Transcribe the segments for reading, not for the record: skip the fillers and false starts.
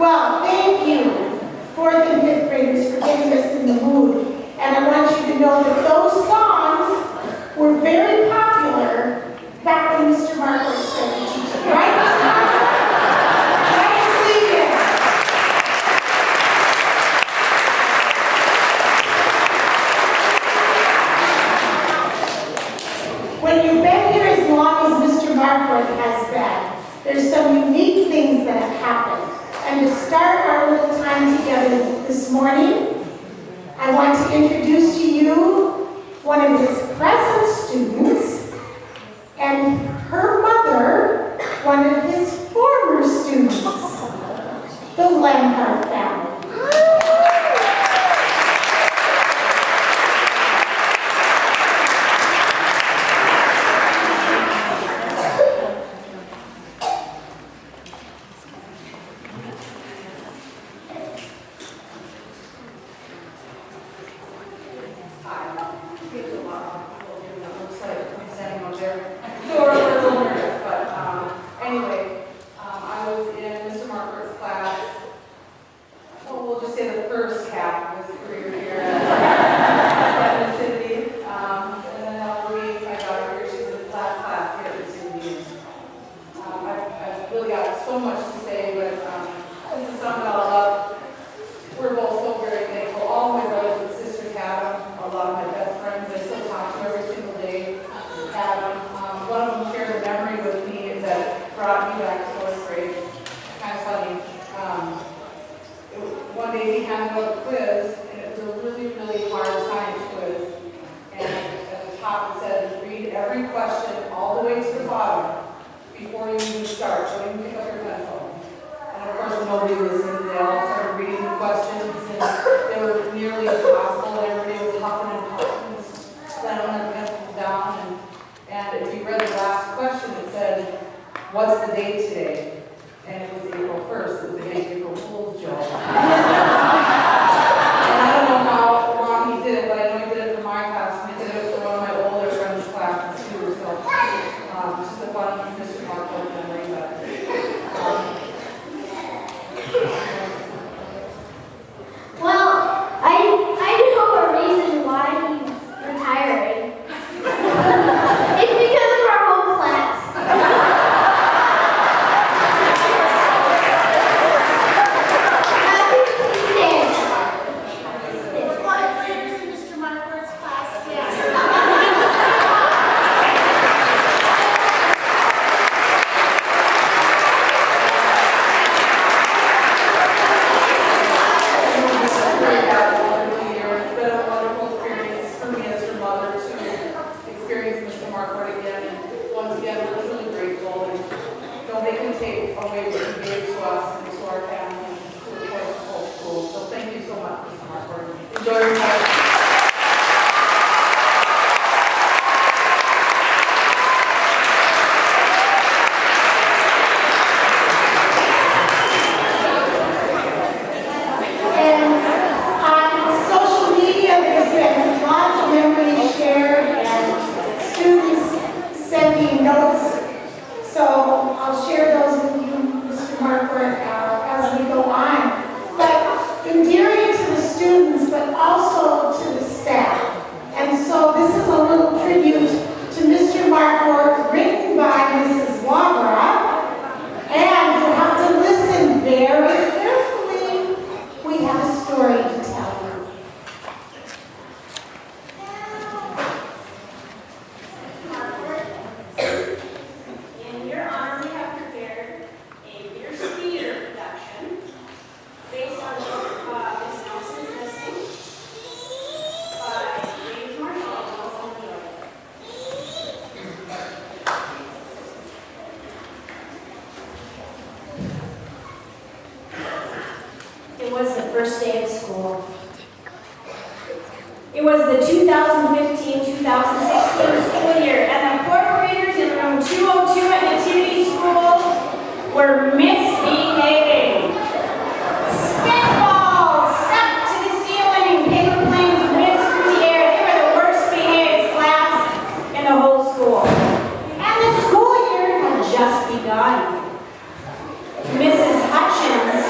Well, thank you, 4th and 5th graders, for getting us in the mood. And I want you to know that those songs were very popular back when Mr. Markwardt started teaching, right? Nice to see you. When you've been here as long as Mr. Markwardt has been, there's some unique things that have happened. And to start our little time together this morning, I want to introduce to you one of his present students and her mother, one of his former students, the Marquart family. It was the 2015-2016 school year, and the fourth graders in room 202 at Nativity School were misbehaving. Spitballs stuck to the ceiling and paper planes whizzed through the air. They were the worst behaved class in the whole school. And the school year had just begun. Mrs. Hutchins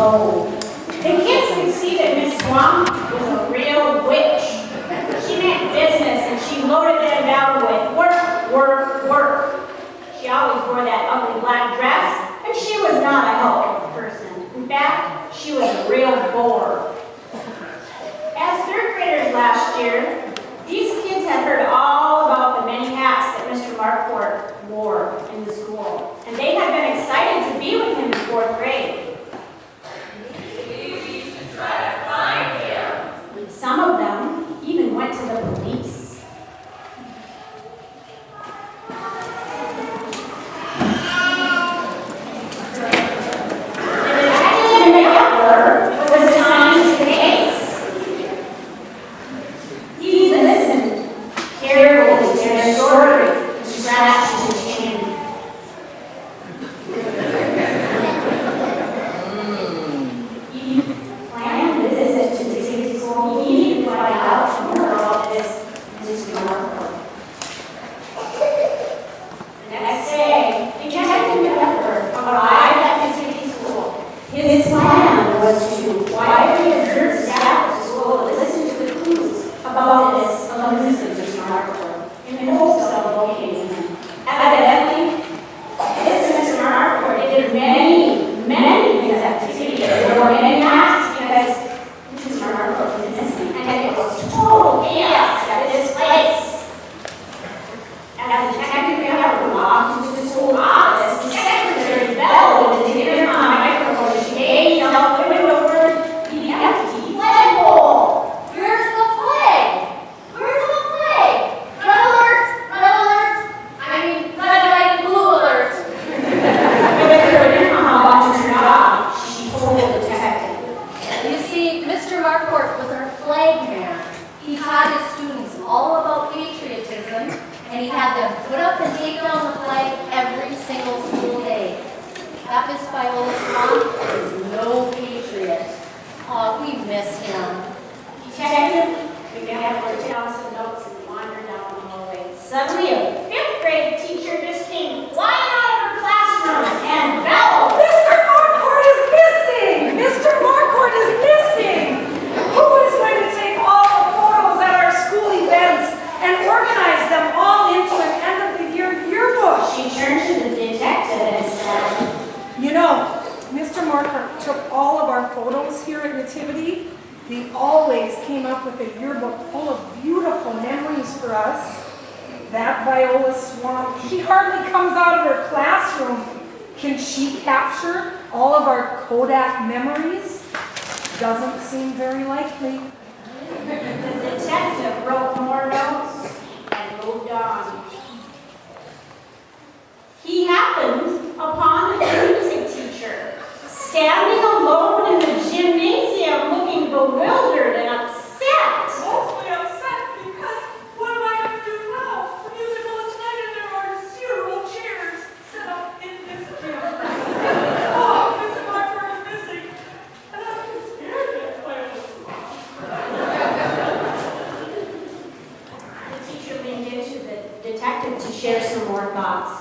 low. The kids could see that Miss Swamp was a real witch. She meant business, and she loaded them down with work, work, work. She always wore that ugly black dress, and she was not a helpful person. In fact, she was a real bore. As third graders last year, these kids had heard all about the many hats that Mr. Markwardt wore in the school, and they had been excited to be with him in fourth grade. Maybe we should try to find him. Some of them even went to the police. Was assigned to the case. He listened carefully to their story and scratched his chin. He planned a visit to the city school. He needed to find out more about this Markwardt. The next day, Detective Pepper arrived at the city school. His plan was to quietly observe the staff of the school and listen to the clues about this elusive Mr. Markwardt in hopes of locating him. Evidently, this Mr. Markwardt did many things at the city. There were many asks because Mr. Markwardt was missing, and it was total chaos at this place. As the detective Pepper walked into the school office, the secretary bellowed into the ear on a microphone. She gazed out the window over the empty flagpole. Where's the flag? Where's the flag? Red alert! Red alert! I mean, red, white, blue alert. The victor didn't know how about to turn off. She told the detective. You see, Mr. Markwardt was our flag man. He taught his students all about patriotism, and he had them put up and take down the flag every single school day. That Miss Viola Swamp is no patriot. Oh, we miss him. Detective began to take down some notes and wander down the hallway. Suddenly, a fifth grade teacher just came flying out of her classroom and bellowed. Mr. Markwardt is missing! Mr. Markwardt is missing! Who is going to take all the photos at our school events and organize them all into an end-of-the-year yearbook? She turned to the detective and said, You know, Mr. Markwardt took all of our photos here at Nativity. He always came up with a yearbook full of beautiful memories for us. That Viola Swamp, she hardly comes out of her classroom. Can she capture all of our Kodak memories? Doesn't seem very likely. the detective wrote more notes and moved on. He happened upon a music teacher standing alone in the gymnasium looking bewildered and upset. Mostly upset because what am I going to do now? The musical is tonight and there are 0 chairs set up in this gym. Oh, Mr. Markwardt is missing. And I'm too scared to play this song. The teacher leaned into the detective to share some more thoughts.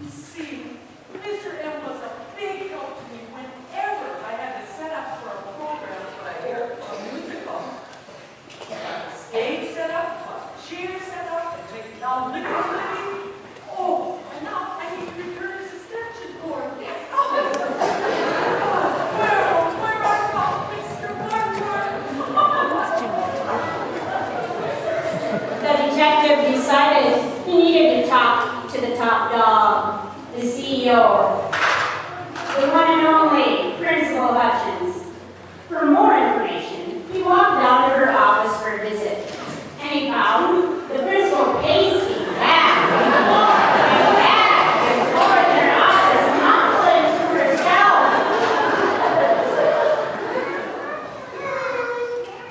You see, Mr. M was a big help to me whenever I had to set up for a program like a musical. A stage set up, a chair set up, and taking down liquor money. Oh, and now I need to return his extension cord. Oh, where are you, Mr. Markwardt? The detective decided he needed to talk to the top dog, the CEO, the one and only Principal Hutchins. For more information, he walked down to her office for a visit, and he found the principal pacing back and forth in her office, mumbling to herself.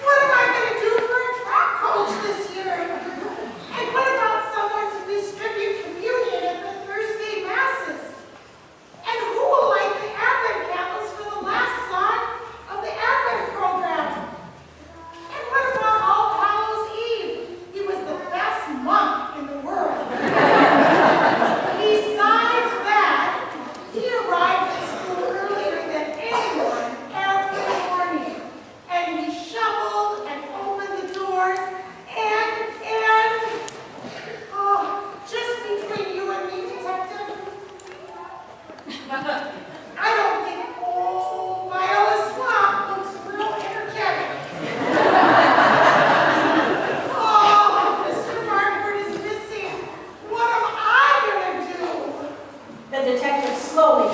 What am I going to do for a track coach this year? And what about someone to distribute communion at the Thursday masses? And who will light the Advent candles for the last song of the Advent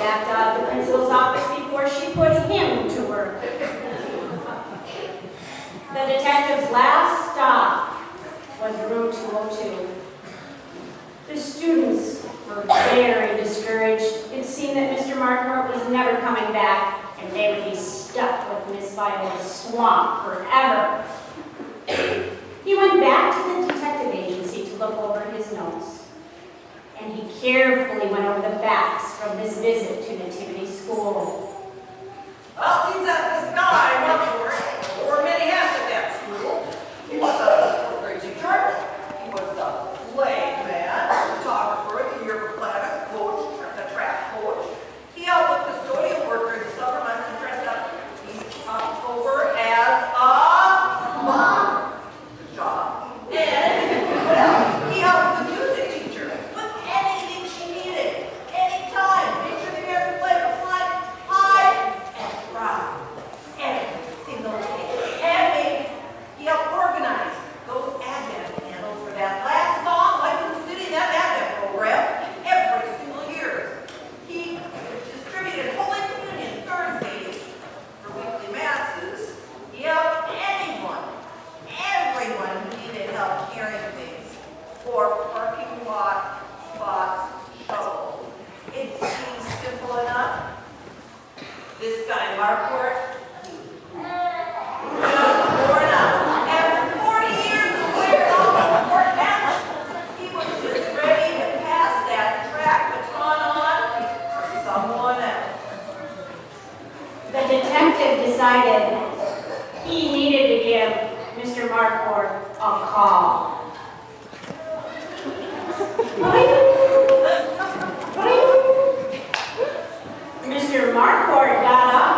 backed out of the principal's office before she put him to work. The detective's last stop was room 202. The students were very discouraged. It seemed that Mr. Markwardt was never coming back, and they would be stuck with Miss Viola's swamp forever. He went back to the detective agency to look over his notes, and he carefully went over the facts from his visit to Nativity School. Well, it seems that this guy, Markwardt, wore many hats at that school. He was a fourth-grade teacher. He was the flag man, photographer, the yearbook planner, coach, the track coach. He helped with custodial work during the summer months and dressed up each October as a mom. Good job. And what else? He helped with the music teacher with anything she needed, anytime. Make sure the American flag was flying high and proud every single day. And maybe he helped organize those advent candles for that last song, Lights in the City, and that advent program every single year. He distributed Holy Communion Thursdays for weekly masses. He helped anyone, everyone who needed help carrying things or parking lot spots shoveled. It seems simple enough. This guy, Markwardt, just worn out. After 40 years of wearing all the court hats, he was just ready to pass that track baton on to someone else. The detective decided he needed to give Mr. Markwardt a call. Mr. Markwardt got up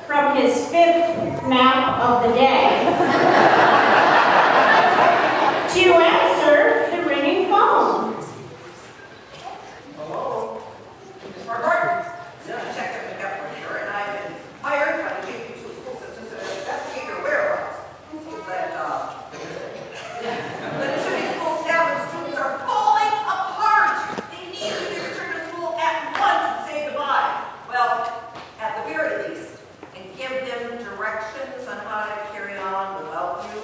from his 5th nap of the day to answer the ringing phone. Hello? Miss Markwardt? I'm Detective McEvoy here, and I've been hired by the JP2 school system to investigate your whereabouts. It seems that, the Nativity School staff and students are falling apart. They need you to return to school at once and say goodbye. Well, at the very least, and give them directions on how to carry on without you.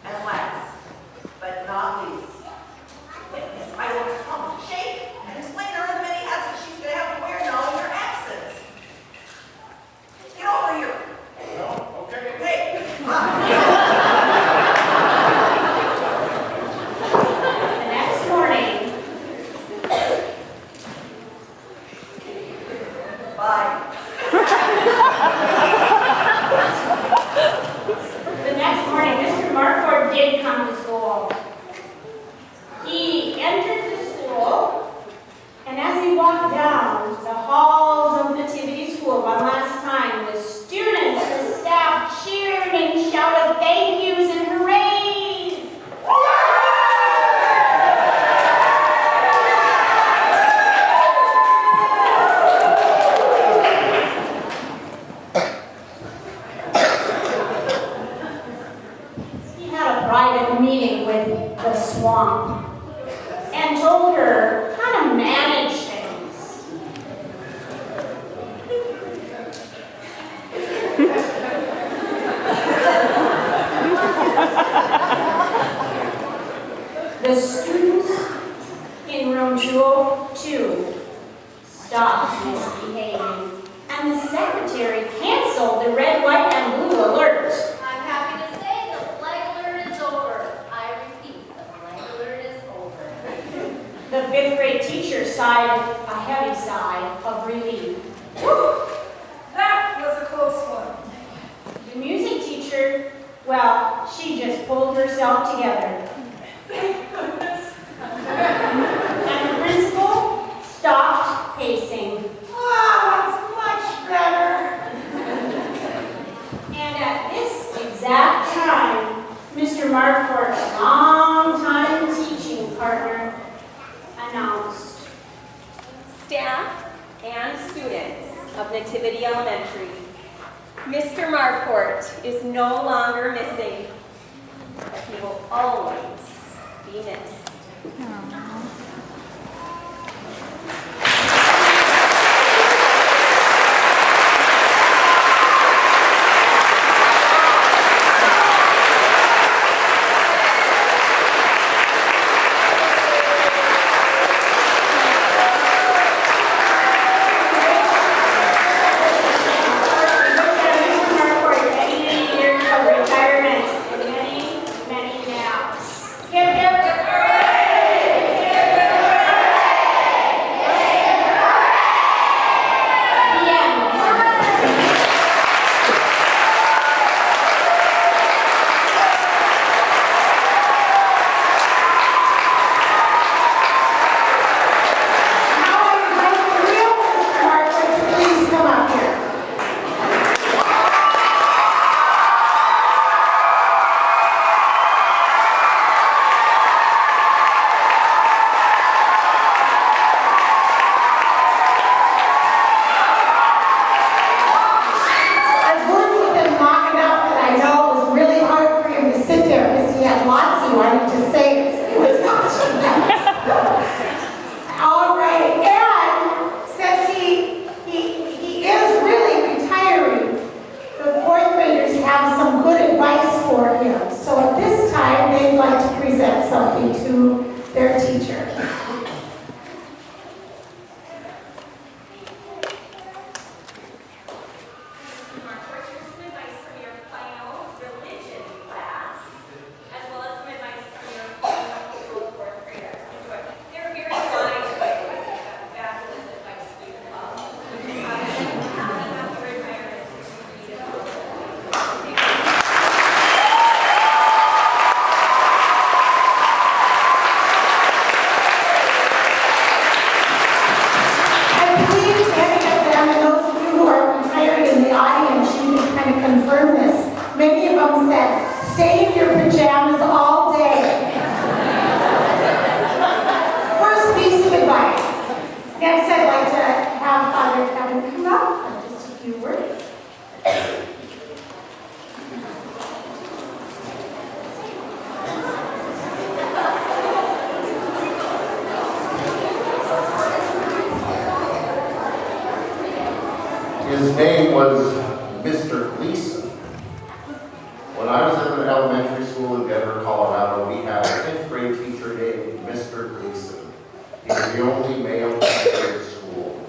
And last, but not least, witness my work's come to shake and explain to her the many hats that she's going to have to wear now in your absence. Get over here. Okay. Okay. The next morning, Bye. Mr. Markwardt did come to school. He entered the school, and as he walked down the halls of Nativity School one last time, the students, the staff cheered and shouted thank yous and hooray! He had a private meeting with the swamp and told her how to manage things. The students in room 202 stopped misbehaving, and the secretary canceled the red, white, and blue alert. I'm happy to say the flag alert is over. I repeat, the flag alert is over. The 5th grade teacher sighed a heavy sigh of relief. Whew, that was a close one. The music teacher, well, she just pulled herself together. Thank goodness. And the principal stopped pacing. That's much better. And at this exact time, Mr. Markwart's longtime teaching partner announced. Staff and students of Nativity Elementary, Mr. Markwardt is no longer missing, but he will always be missed. His name was Mr. Gleason. When I was in an elementary school in Denver, Colorado, we had a 5th grade teacher named Mr. Gleason. He was the only male teacher in school.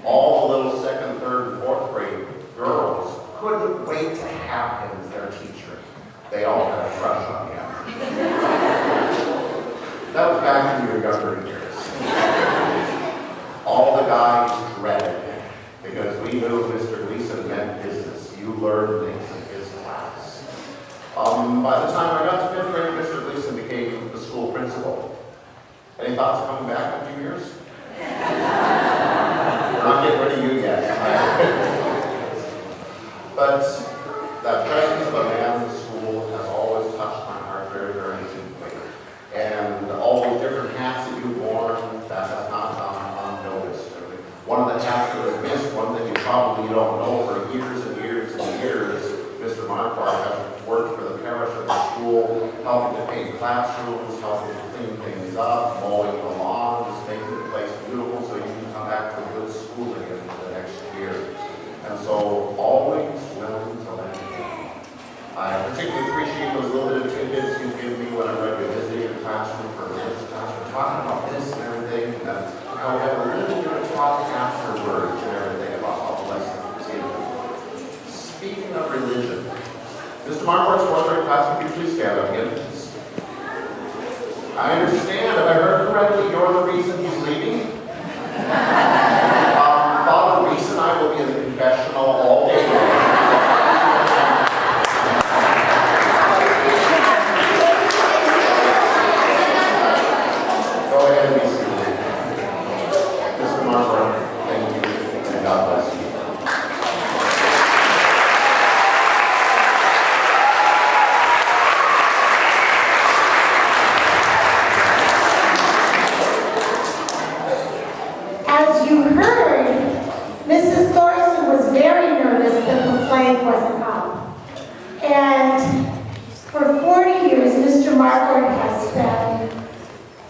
All the little 2nd, 3rd, and 4th grade girls couldn't wait to have him as their teacher. They all had a crush on him. That was back in your younger years. All the guys dreaded him because we knew Mr. Gleason meant business. You learned things in his class. By the time I got to 5th grade, Mr. Gleason became the school principal. Any thoughts of coming back in a few years? We're not getting rid of you yet. But that presence of a man in the school has always touched my heart very, very deeply. And all those different hats that you've worn, that has not gone unnoticed. One of the hats that was missed, one that you probably don't know, for years and years and years, Mr. Markwardt has worked for the parish of the school, helping to paint classrooms, helping to clean things up, mowing the lawn, just making the place beautiful so you can come back to a good school again for the next year. And so, always willing to lend a hand. I particularly appreciate those little bit of tidbits you give me when I'm ready to visit your classroom for a little classroom, talking about this and everything, and how we have a little bit of talk afterwards and everything about how the lesson is. Speaking of religion, Mr. Markwart's 4th grade class, would you please stand up again? I understand, if I heard correctly, you're the reason he's leaving? Father Reese and I will be in the confessional all day long. Go ahead and be seated. Mr. Markwardt, thank you, and God bless you. As you heard, Mrs. Thorson was very nervous that the flag wasn't up. And for 40 years, Mr. Markwardt has been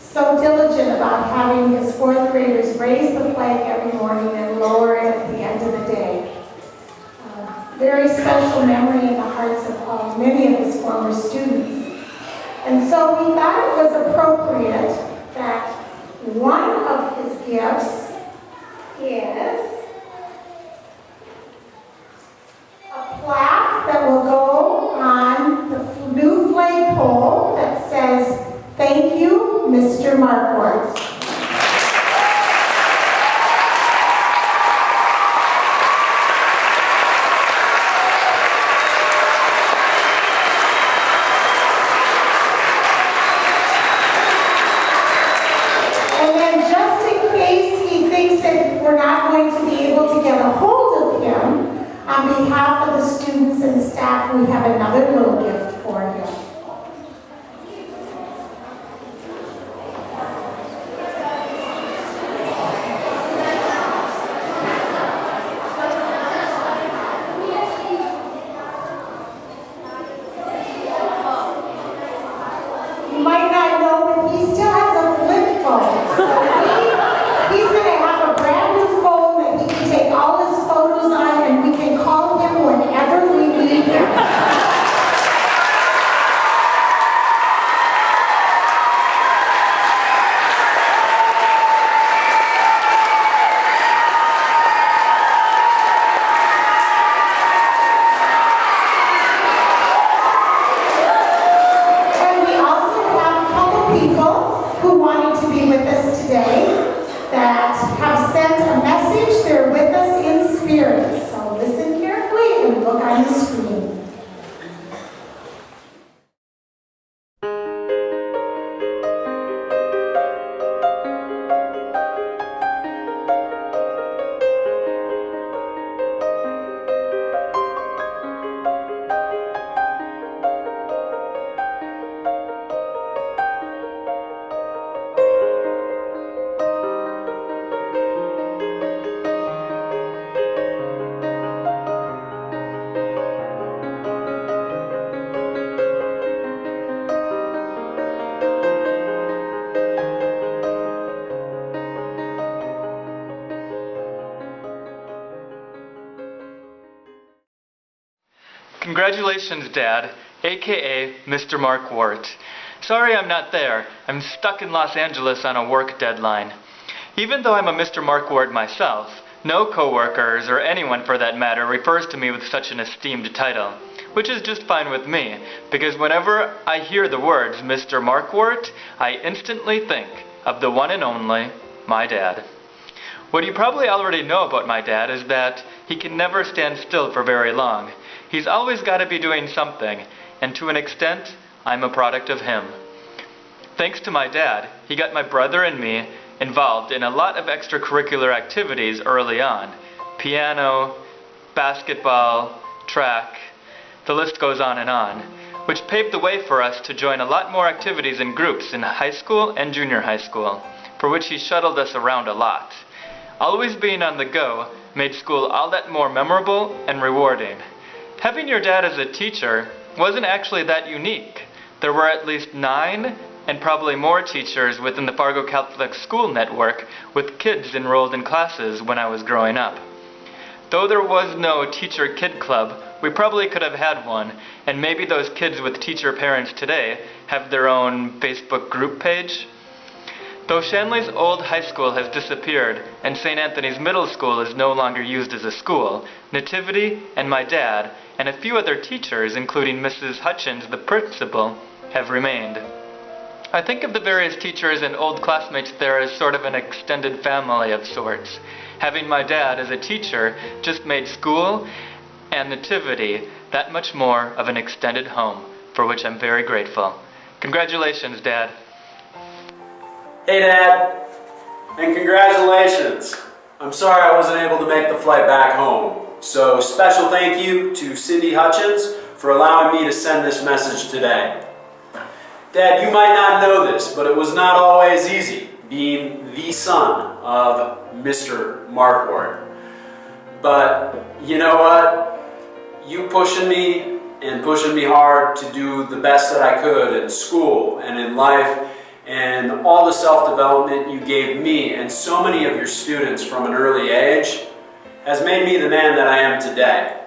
so diligent about having his 4th graders raise the flag every morning and lower it at the end of the day. Very special memory in the hearts of many of his former students. And so we thought it was appropriate that one of his gifts is a plaque that will go on the new flagpole that says, "Thank you, Mr. Markwardt." And then just in case he thinks that we're not going to be able to get a hold of him, on behalf of the students and staff, we have another little gift for him. You might not know, but he still has a flip phone. So he's going to have a brand new phone that he can take all his photos on, and we can call him whenever we need him. Congratulations, Dad, aka Mr. Markwardt. Sorry I'm not there. I'm stuck in Los Angeles on a work deadline. Even though I'm a Mr. Markwardt myself, no coworkers or anyone for that matter refers to me with such an esteemed title, which is just fine with me, because whenever I hear the words Mr. Markwardt, I instantly think of the one and only, my dad. What you probably already know about my dad is that he can never stand still for very long. He's always got to be doing something, and to an extent, I'm a product of him. Thanks to my dad, he got my brother and me involved in a lot of extracurricular activities early on. Piano, basketball, track, the list goes on, which paved the way for us to join a lot more activities and groups in high school and junior high school, for which he shuttled us around a lot. Always being on the go made school all that more memorable and rewarding. Having your dad as a teacher wasn't actually that unique. There were at least 9 and probably more teachers within the Fargo Catholic School network with kids enrolled in classes when I was growing up. Though there was no teacher-kid club, we probably could have had one, and maybe those kids with teacher parents today have their own Facebook group page. Though Shanley's old high school has disappeared and St. Anthony's Middle School is no longer used as a school, Nativity and my dad and a few other teachers, including Mrs. Hutchins, the principal, have remained. I think of the various teachers and old classmates there as sort of an extended family of sorts. Having my dad as a teacher just made school and Nativity that much more of an extended home, for which I'm very grateful. Congratulations, Dad. Hey, Dad, and congratulations. I'm sorry I wasn't able to make the flight back home. So special thank you to Cindy Hutchins for allowing me to send this message today. Dad, you might not know this, but it was not always easy being the son of Mr. Markwardt. But you know what? You pushing me and pushing me hard to do the best that I could in school and in life, and all the self-development you gave me and so many of your students from an early age has made me the man that I am today.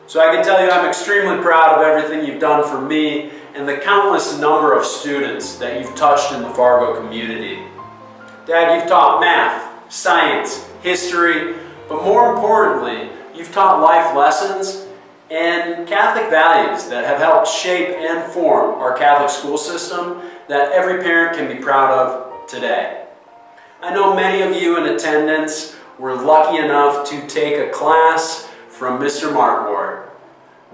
So I can tell you I'm extremely proud of everything you've done for me and the countless number of students that you've touched in the Fargo community. Dad, you've taught math, science, history, but more importantly, you've taught life lessons and Catholic values that have helped shape and form our Catholic school system that every parent can be proud of today. I know many of you in attendance were lucky enough to take a class from Mr. Markwardt,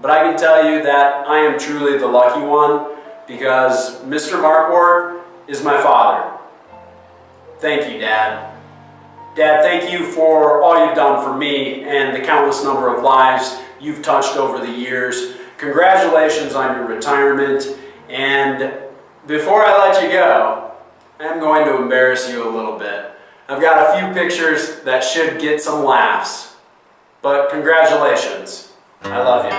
but I can tell you that I am truly the lucky one because Mr. Markwardt is my father. Thank you, Dad. Dad, thank you for all you've done for me and the countless number of lives you've touched over the years. Congratulations on your retirement, and before I let you go, I'm going to embarrass you a little bit. I've got a few pictures that should get some laughs, but congratulations. I love you.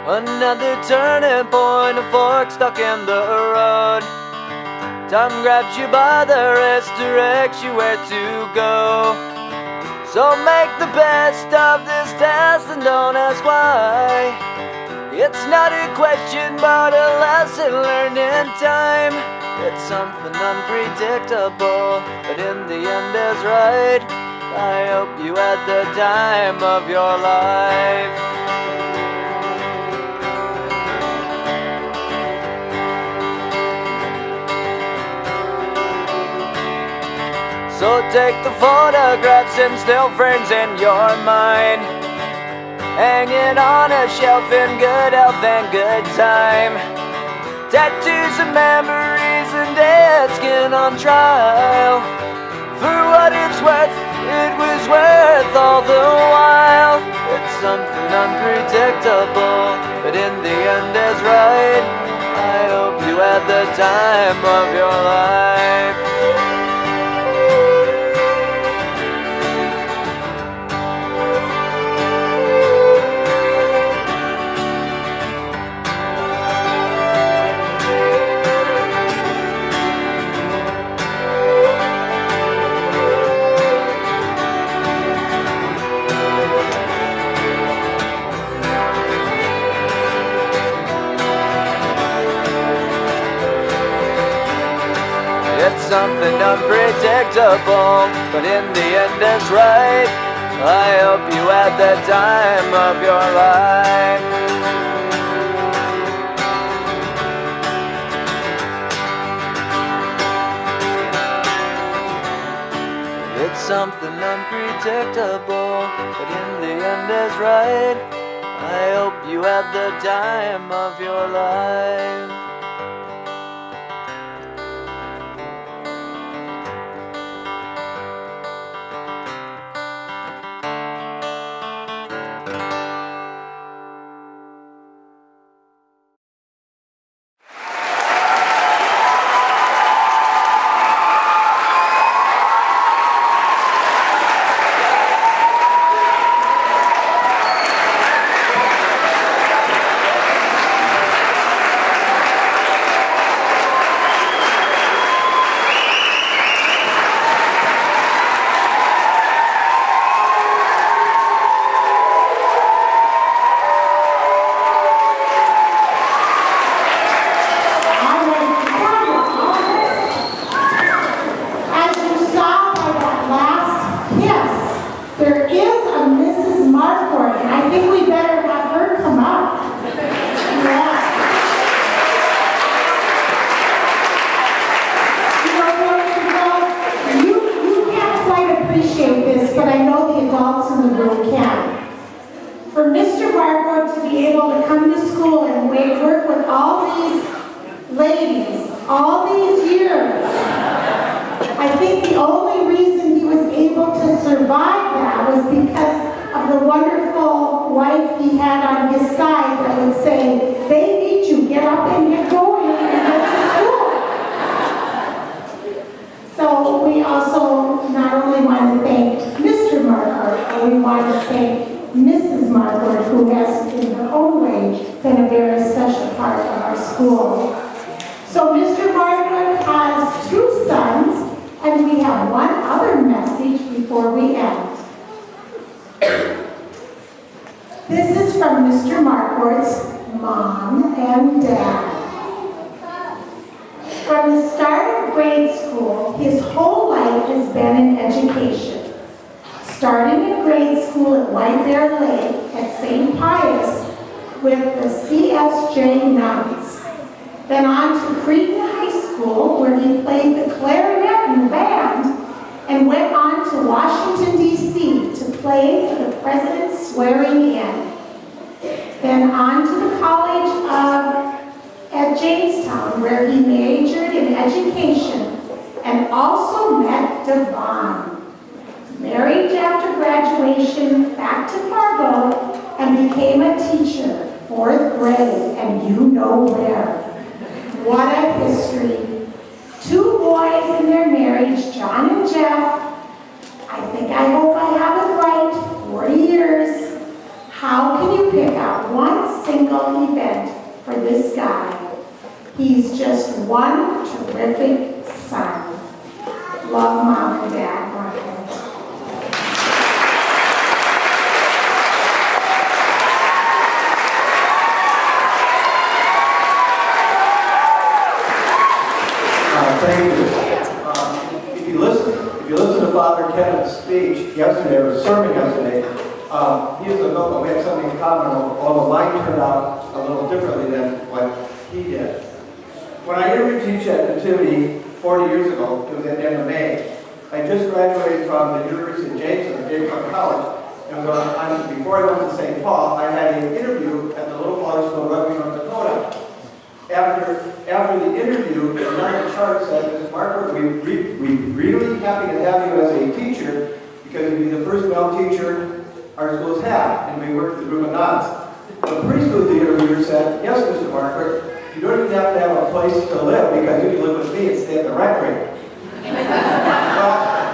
Another turning point, a fork stuck in the road. Time grabs you by the wrist, directs you where to go. So make the best of this test and don't ask why. It's not a question but a lesson learned in time. It's something unpredictable, but in the end is right. I hope you had the time of your life. So take the photographs and still frames in your mind, hanging on a shelf in good health and good time. Tattoos and memories and dead skin on trial. For what it's worth, it was worth all the while. It's something unpredictable, but in the end is right. I hope you had the time of your life. something unpredictable, but in the end it's right. I hope you had the time of your life. It's something unpredictable, but in the end is right. I hope you had the time of your life. For Mr. Markwardt to be able to come to school and work with all these ladies, all these years, I think the only reason he was able to survive that was because of the wonderful wife he had on his side that would say, they need you, get up and get going and get to school. So we also not only want to thank Mr. Markwardt, but we want to thank Mrs. Markwardt, who has in her own way been a very special part of our school. So Mr. Markwardt has two sons, and we have one other message before we end. This is from Mr. Markwart's mom and dad. From the start of grade school, his whole life has been in education. Starting in grade school at White Bear Lake at St. Pius with the CSJ nuns. Then on to Cretan High School, where he played the clarinet in the band, and went on to Washington, D.C. to play for the president's swearing in. Then on to the college at Jamestown, where he majored in education and also met Devon. Married after graduation back to Fargo and became a teacher, 4th grade, and you know where. What a history. 2 boys in their marriage, John and Jeff. I hope I have it right, 40 years. How can you pick out one single event for this guy? He's just one terrific son. Love, Mom and Dad. Thank you. If you listen to Father Kevin's speech yesterday, or sermon yesterday, he is a local. We have something in common, although mine turned out a little differently than what he did. When I interviewed teach at Nativity 40 years ago, it was at the end of May, I just graduated from the University of Jamestown College, and before I went to St. Paul, I had an interview at the Little Flower School in Rugby, North Dakota. After the interview, the American Chart said, Mrs. Markwardt, we're really happy to have you as a teacher because you'll be the first male teacher our schools have, and we work with a group of nuns. The preschool interviewer said, yes, Mr. Markwardt, you don't even have to have a place to live because you can live with me and stay at the rec rate.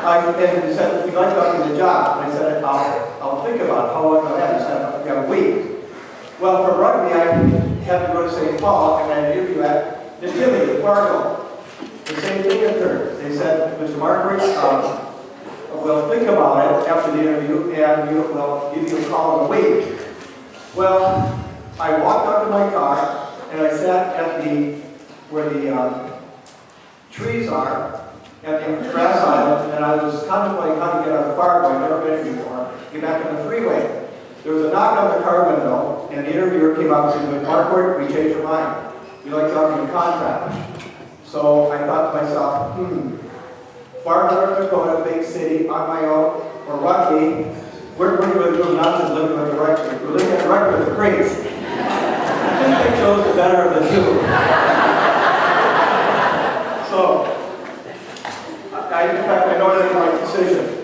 And he said, we'd like to offer you the job. And I said, I'll think about it. How long do I have? He said, I've got a week. Well, for rugby, I had to go to St. Paul, and I had an interview at Nativity, Fargo. The same thing occurred. They said, Mr. Markwardt, we'll think about it after the interview, and we'll give you a call in a week. Well, I walked up to my car, and I sat at where the trees are, and the grass island, and I was contemplating how to get on the farm. I'd never been before. Get back on the freeway. There was a knock on the car window, and the interviewer came up and said, "Markwardt, we changed your mind. We'd like to offer you a contract." So I thought to myself, far North Dakota, big city, on my own, or Rugby, we're going to do nothing living with the rector. We're living at the rector with the crates. I think they chose the better of the two. So, in fact, I know that's my decision.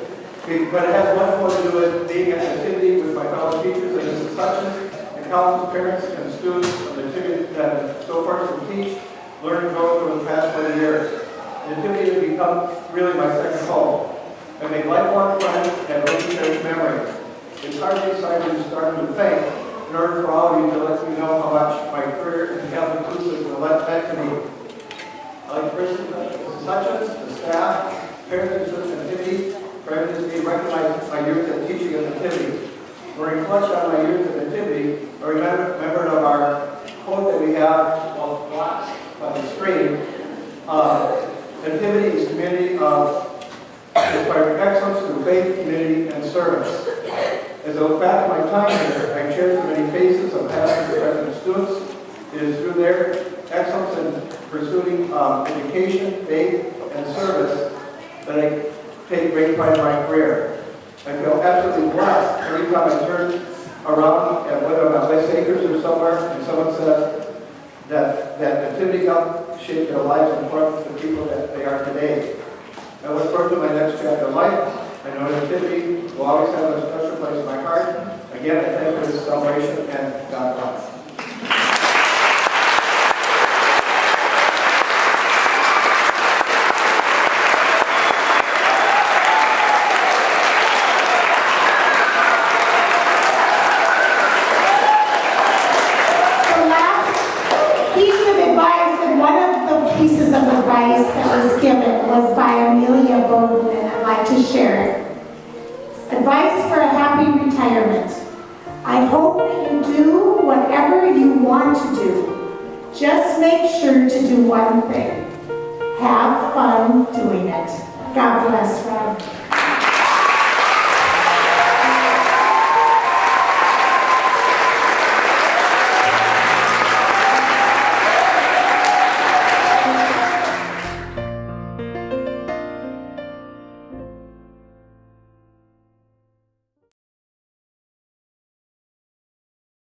But it has much more to do with being at Nativity with my fellow teachers and Mrs. Hutchins, and countless parents and students of Nativity that so far to teach, learn, and grow over the past 20 years. Nativity has become really my second home. I make lifelong friends and really cherish memories. It's hardly exciting to start to think in order for all of you to let me know how much my career in Catholic inclusive will let back to me. I like Mrs. Hutchins, the staff, parents of Nativity, privilege to be recognized my years at teaching at Nativity. When I reflect on my years at Nativity, I remembered of our quote that we have on the screen. Nativity is community of inspiring excellence through faith, community, and service. As I look back at my time here, I cherish the many faces of past and present students. It is through their excellence in pursuing education, faith, and service that I take great pride in my career. I feel absolutely blessed every time I turn around, and whether I'm at West Acres or somewhere, and someone says that Nativity helped shape their lives and form the people that they are today. I look forward to my next chapter of life. I know Nativity will always have a special place in my heart. Again, I thank you for this celebration, and God bless. Pieces of advice that was given was by Amelia Bowden, and I'd like to share it. Advice for a happy retirement. I hope you do whatever you want to do. Just make sure to do one thing. Have fun doing it. God bless, Rob.